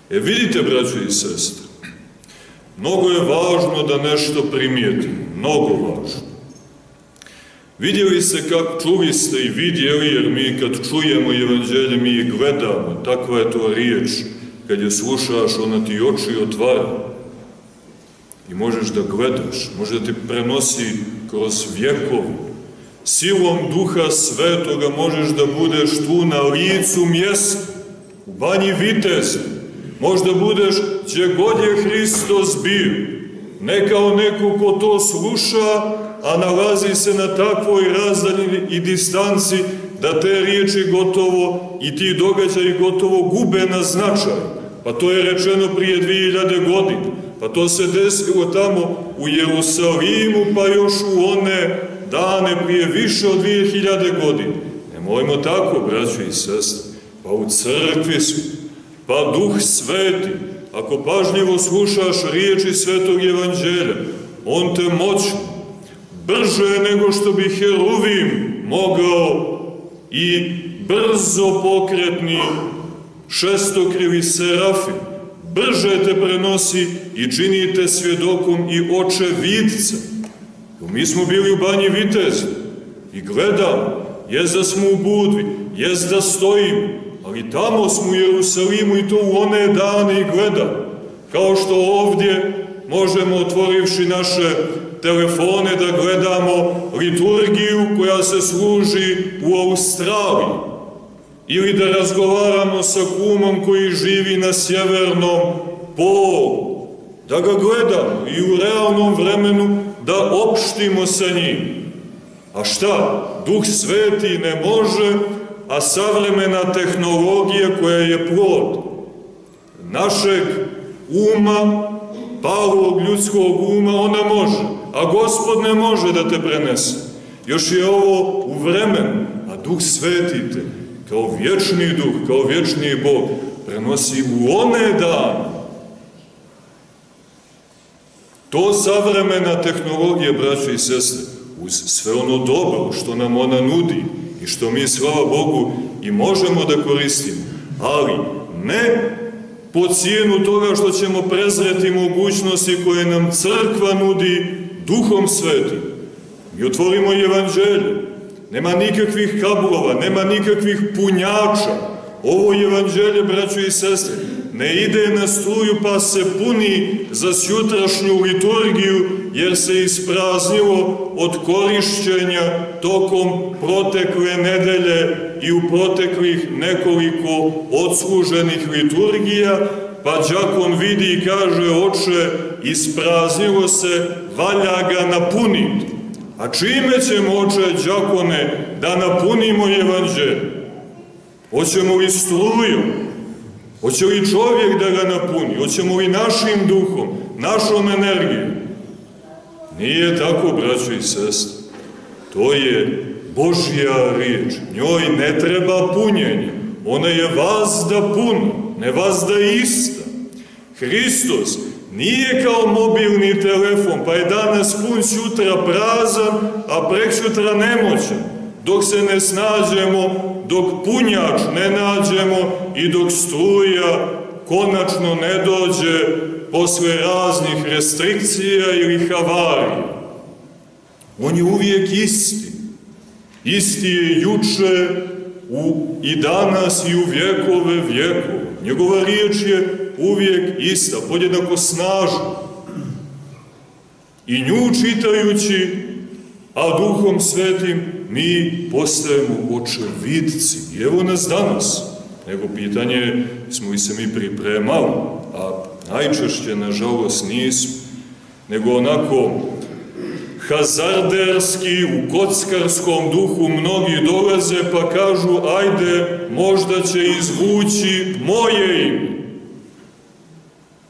Vidite, braćo i sestre, mnogo je važno da nešto primijetimo, mnogo važno. Vidjeli ste čuli ste i vidjeli, jer mi kad čujemo evanđelje, mi je gledamo, takva je to riječ, kad je slušaš, ona ti oči otvara i možeš da gledaš, može da ti prenosi kroz vjekove. Silom Duha Svetoga možeš da budeš tu na licu mjesta, u Banji Viteza, možda budeš gdje god je Hristos bio, ne kao neko ko to sluša, a nalazi se na takvoj razdaljini i distanci da te riječi gotovo i ti događaji gotovo gube na značaj. Pa to je rečeno prije 2000 godina, pa to se desilo tamo u Jerusalimu, pa još u one dane prije više od 2000 godina. Nemojmo tako, braćo i sestre, pa u crkvi su, pa Duh Sveti, ako pažljivo slušaš riječi Svetog Evanđelja, on te moćno, brže nego što bi heruvim mogao i brzo pokretni šestokrili serafim, brže te prenosi i čini te svjedokom i očevidca. Mi smo bili u Banji Viteza i gledamo, jest da smo u Budvi, jest da stojimo, ali tamo smo u Jerusalimu i to u one dane i gledamo. Kao što ovdje možemo, otvorivši naše telefone, da gledamo liturgiju koja se služi u Australiji, ili da razgovaramo sa kumom koji živi na sjevernom polu, da ga gledamo i u realnom vremenu da opštimo sa njim. A šta? Duh Sveti ne može, a savremena tehnologija koja je plod našeg uma, palog ljudskog uma, ona može, a Gospod ne može da te prenese. Još je ovo u vremenu, a Duh Sveti te, kao vječni Duh, kao vječni Bog, prenosi u one dane. To savremena tehnologija, braćo i sestre, uz sve ono dobro što nam ona nudi i što mi, slava Bogu, i možemo da koristimo, ali ne po cijenu toga što ćemo prezreti mogućnosti koje nam crkva nudi Duhom Svetim. Mi otvorimo evanđelje, nema nikakvih kablova, nema nikakvih punjača. Ovo evanđelje, braćo i sestre, ne ide na struju pa se puni za sutrašnju liturgiju, jer se ispraznilo od korišćenja tokom protekle nedelje i u proteklih nekoliko odsluženih liturgija, pa đakon vidi i kaže: oče, ispraznilo se, valja ga napuniti. A čime ćemo, oče đakone, da napunimo evanđelje? Hoćemo li strujom? Hoće li čovjek da ga napuni? Hoćemo li našim duhom, našom energijom? Nije tako, braćo i sestre. To je Božja riječ. Njoj ne treba punjenje. Ona je vazda puna, ne vazda ista. Hristos nije kao mobilni telefon, pa je danas pun, sutra prazan, a preksutra nemoćan. Dok se ne snađemo, dok punjač ne nađemo i dok struja konačno ne dođe posle raznih restrikcija ili havarija. On je uvijek isti. Isti je juče i danas i u vjekove vjekove. Njegova riječ je uvijek ista, podjednako snažna. I nju čitajući, a Duhom Svetim mi postajemo očevidci. I evo nas danas. Nego pitanje, smo li se mi pripremali, a najčešće, nažalost, nismo. Nego onako hazarderski, u kockarskom duhu mnogi dolaze pa kažu: ajde, možda će izvući moje ime.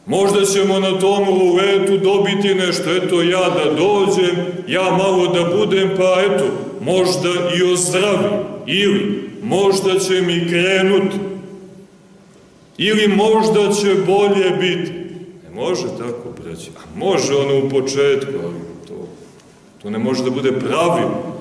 Možda ćemo na tom ruletu dobiti nešto, eto ja da dođem, ja malo da budem, pa eto, možda i ozdravim. Ili možda će mi krenuti. Ili možda će bolje biti. Ne može tako, braći. A može ono u početku, ali to ne može da bude pravilo.